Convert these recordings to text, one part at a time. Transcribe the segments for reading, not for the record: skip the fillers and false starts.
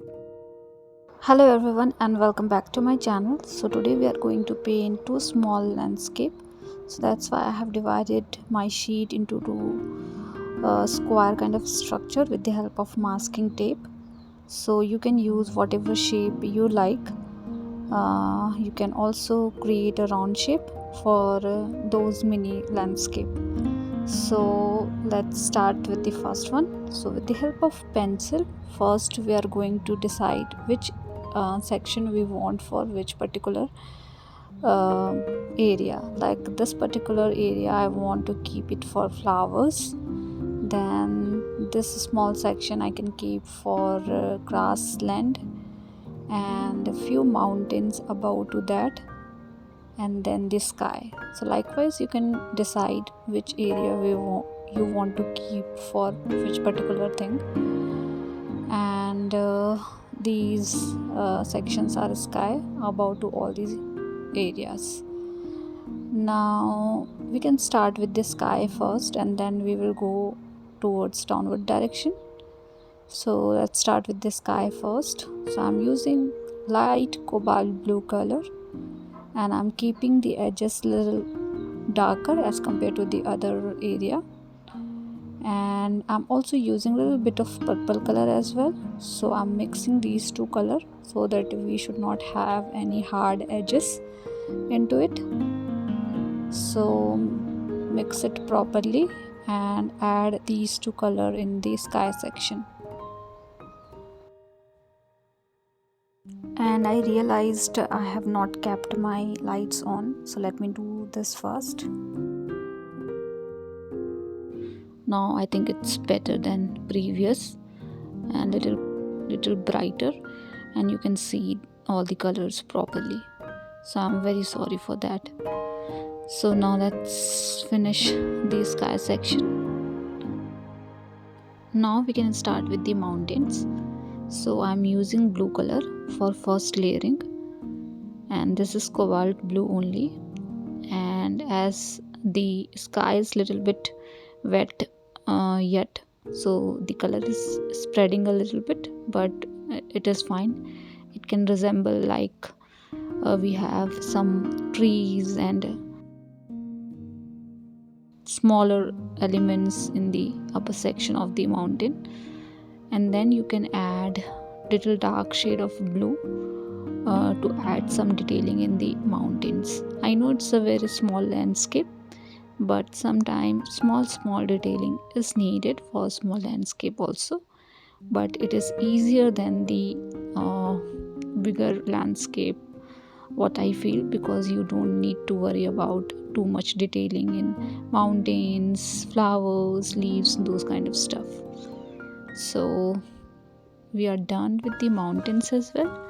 Hello everyone and welcome back to my channel. So today we are going to paint two small landscape. So that's why I have divided my sheet into two square kind of structure with the help of masking tape. So you can use whatever shape you like. You can also create a round shape for those mini landscape. So let's start with the first one. So with the help of pencil, first we are going to decide which section we want for which particular uh, area. Like this particular area I want to keep it for flowers, then this small section I can keep for grassland and a few mountains above to that, and then the sky. So likewise you can decide which area you want to keep for which particular thing, and these sections are sky above to all these areas. Now we can start with the sky first and then we will go towards downward direction. So let's start with the sky first. So I'm using light cobalt blue color and I'm keeping the edges little darker as compared to the other area, and I'm also using a little bit of purple color as well. So I'm mixing these two color so that we should not have any hard edges into it. So mix it properly and add these two color in the sky section. And I realized I have not kept my lights on, so let me do this first. Now I think it's better than previous and little brighter, and you can see all the colors properly. So I'm very sorry for that. So now let's finish the sky section. Now we can start with the mountains. So I'm using blue color for first layering, and this is cobalt blue only. And as the sky is little bit wet yet, so the color is spreading a little bit, but it is fine. It can resemble like we have some trees and smaller elements in the upper section of the mountain, and then you can add little dark shade of blue to add some detailing in the mountains. I know it's a very small landscape, but sometimes small detailing is needed for small landscape also, but it is easier than the bigger landscape, what I feel, because you don't need to worry about too much detailing in mountains, flowers, leaves, those kind of stuff. So we are done with the mountains as well,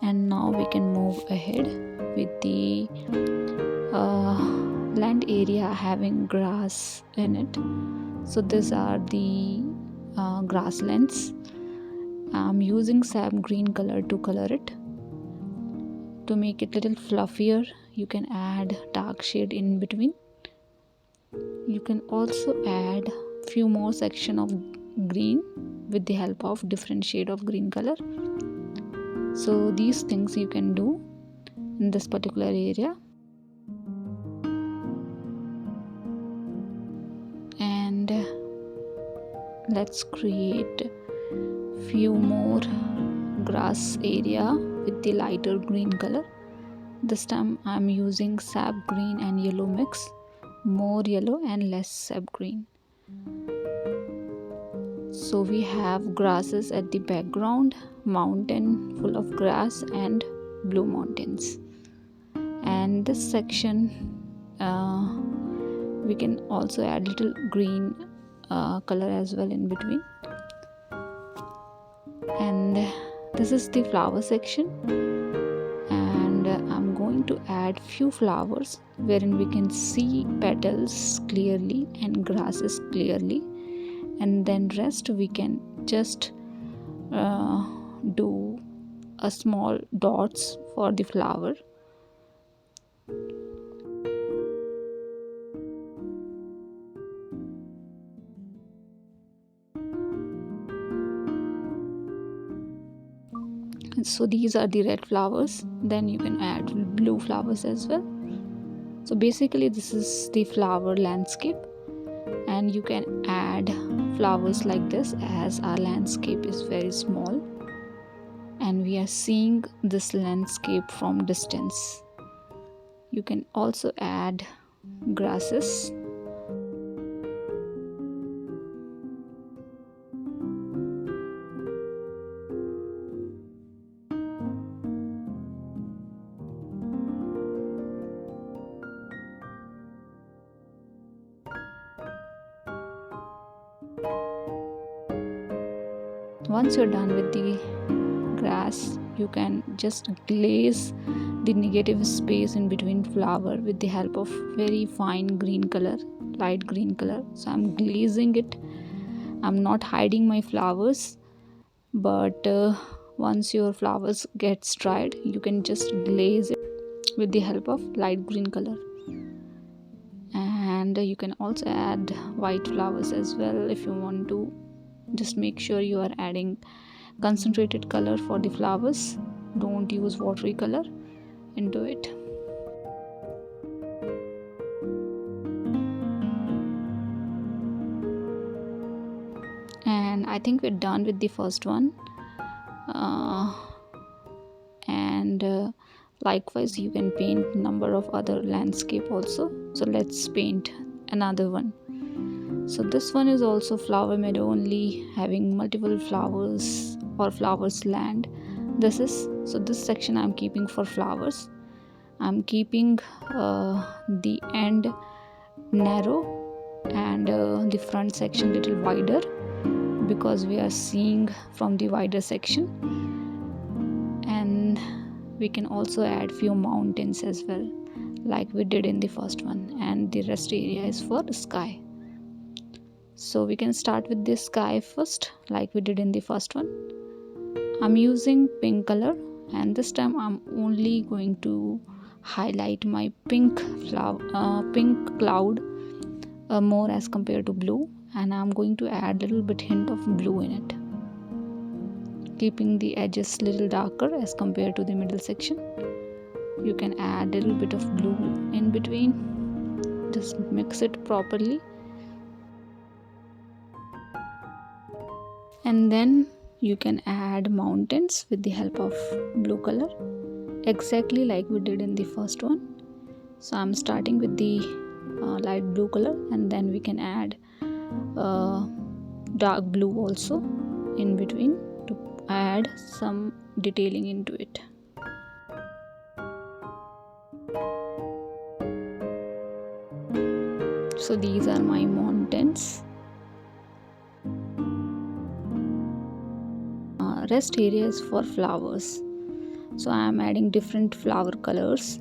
and now we can move ahead with the uh, land area having grass in it. So these are the grasslands. I'm using sap green color to color it. To make it little fluffier, you can add dark shade in between. You can also add few more section of green with the help of different shade of green color. So these things you can do in this particular area. And let's create few more grass area with the lighter green color. This time I'm using sap green and yellow mix, more yellow and less sap green. So we have grasses at the background, mountain full of grass and blue mountains. And this section we can also add little green color as well in between. And this is the flower section, and I'm going to add few flowers wherein we can see petals clearly and grasses clearly, and then rest we can just do a small dots for the flower. So these are the red flowers. Then you can add blue flowers as well. So basically this is the flower landscape, and you can add flowers like this as our landscape is very small and we are seeing this landscape from distance. You can also add grasses. Once you're done with the grass, you can just glaze the negative space in between flower with the help of very fine green color, light green color. So I'm glazing it. I'm not hiding my flowers, but once your flowers gets dried, you can just glaze it with the help of light green color. And you can also add white flowers as well if you want to. Just make sure you are adding concentrated color for the flowers. Don't use watery color into it. And I think we're done with the first one. Likewise you can paint number of other landscape also. So let's paint another one. So this one is also flower meadow, only having multiple flowers or flowers land. This section I'm keeping for flowers. I'm keeping the end narrow and the front section little wider, because we are seeing from the wider section. And we can also add few mountains as well, like we did in the first one, and the rest area is for sky. So we can start with this sky first, like we did in the first one. I'm using pink color, and this time I'm only going to highlight my pink cloud more as compared to blue, and I'm going to add little bit hint of blue in it, keeping the edges little darker as compared to the middle section. You can add little bit of blue in between. Just mix it properly. And then you can add mountains with the help of blue color, exactly like we did in the first one. So I'm starting with the light blue color, and then we can add dark blue also in between to add some detailing into it. So these are my mountains. Rest area is for flowers, so I am adding different flower colors.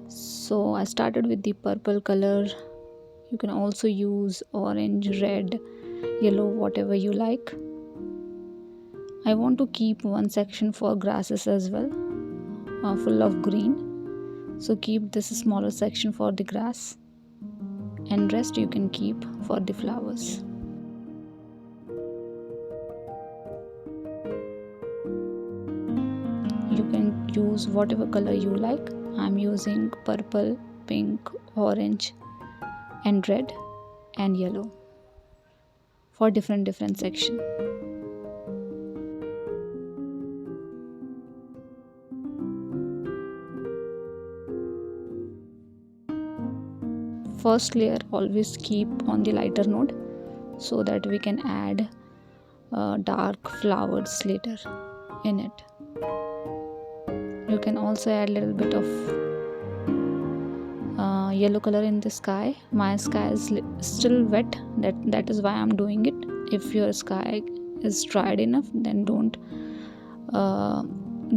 So I started with the purple color. You can also use orange, red, yellow, whatever you like. I want to keep one section for grasses as well, full of green. So keep this smaller section for the grass, and rest you can keep for the flowers. You can use whatever color you like. I'm using purple, pink, orange and red and yellow for different section. First layer always keep on the lighter note, so that we can add dark flowers later in it. You can also add a little bit of yellow color in the sky. My sky is still wet, that is why I'm doing it. If your sky is dried enough, then don't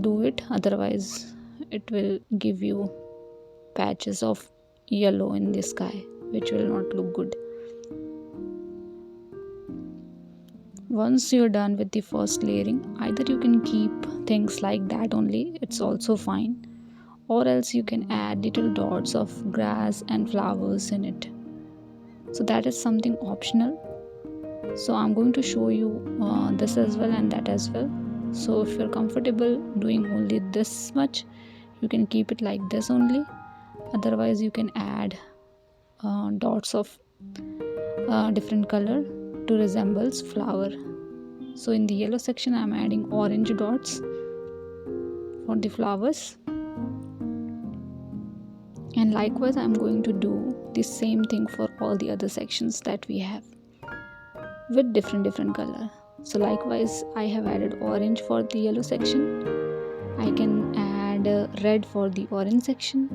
do it, otherwise it will give you patches of yellow in the sky, which will not look good. Once you're done with the first layering, either you can keep things like that only, it's also fine, or else you can add little dots of grass and flowers in it. So that is something optional. So I'm going to show you this as well and that as well. So if you're comfortable doing only this much, you can keep it like this only. Otherwise you can add dots of different color to resembles flower. So in the yellow section I'm adding orange dots for the flowers, and likewise I'm going to do the same thing for all the other sections that we have with different color. So likewise I have added orange for the yellow section. I can add red for the orange section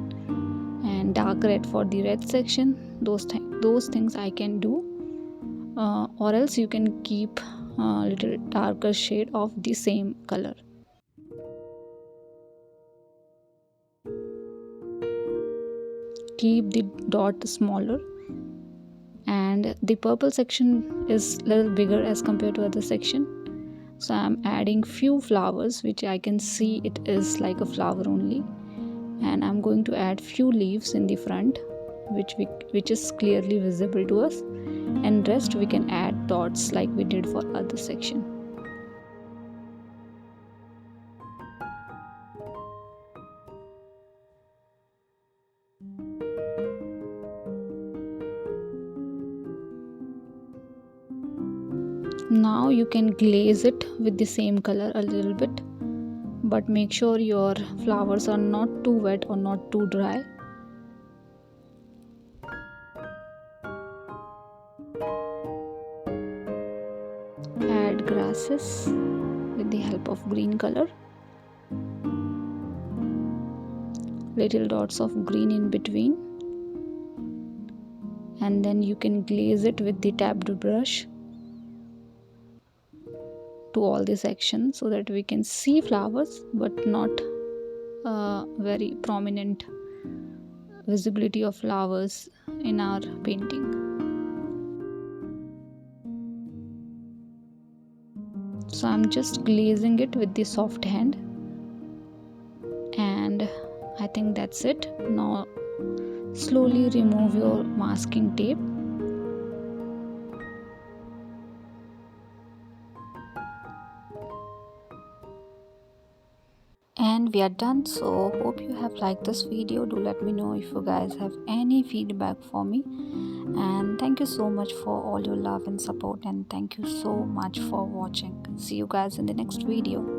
and dark red for the red section. Those things I can do, or else you can keep a little darker shade of the same color. Keep the dot smaller, and the purple section is a little bigger as compared to other section. So I'm adding few flowers which I can see it is like a flower only, and I'm going to add few leaves in the front which is clearly visible to us, and rest we can add dots like we did for other section. Now you can glaze it with the same color a little bit, but make sure your flowers are not too wet or not too dry. Add grasses with the help of green color, little dots of green in between, and then you can glaze it with the tapped brush to all the sections so that we can see flowers but not very prominent visibility of flowers in our painting. So I'm just glazing it with the soft hand, and I think that's it. Now slowly remove your masking tape. And we are done. So hope you have liked this video. Do let me know if you guys have any feedback for me, and thank you so much for all your love and support, and thank you so much for watching. See you guys in the next video.